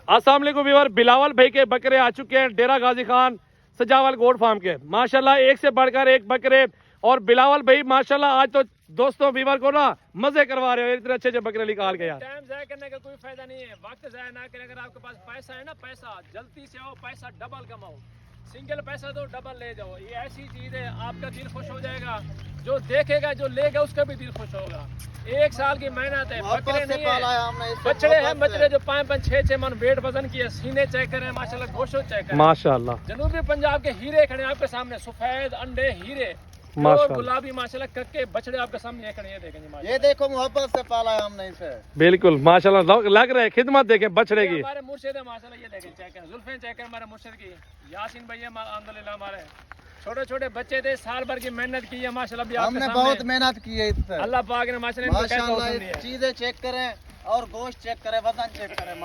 अस्सलाम वालेकुम व्यूअर, बिलावल भाई के बकरे आ चुके हैं डेरा गाजी खान सजावल गोट फार्म के। माशाल्लाह एक से बढ़कर एक बकरे। और बिलावल भाई माशाल्लाह आज तो दोस्तों व्यूअर को ना मजे करवा रहे हो, इतने अच्छे अच्छे बकरे निकाल के यार। टाइम जाया करने का कोई फायदा नहीं है, वक्त जाया ना करें। अगर आपके पास पैसा है ना, पैसा जल्दी से आओ, पैसा डबल कमाओ। सिंगल पैसा दो, डबल ले जाओ। ये ऐसी चीज है, आपका दिल खुश हो जाएगा। जो देखेगा, जो लेगा, उसका भी दिल खुश होगा। एक साल की मेहनत है, बकरे नहीं है, बछड़े हैं। बछड़े जो 5-5, 6-6 मन वेट वजन की है। सीने चेक करें माशाल्लाह, गोशो चेक करें माशाल्लाह। जनूबी पंजाब के हीरे खड़े आपके सामने, सफेद अंडे हीरे माशाल्लाह। गुलाबी माशाल्लाह कक्के बछड़े आपके सामने खड़े हैं। देखेंगे ये देखो मोहब्बत से पाला है हमने इसे। बिल्कुल माशाल्लाह लग रहा है। खिदमत देखें बछड़े की। हमारे मुर्शिद है माशाल्लाह, ये देखें चेक करें, जुल्फें चेक करें हमारे मुर्शिद की। यासीन भैया अल्हम्दुलिल्लाह हमारे छोटे छोटे बच्चे थे, साल भर की मेहनत की है माशाल्लाह। भी हमने बहुत मेहनत की है इस पे। अल्लाह पाक ने माशाल्लाह माशाल्लाह चीजें चेक करें और गोश्त चेक करें, वजन चेक करें।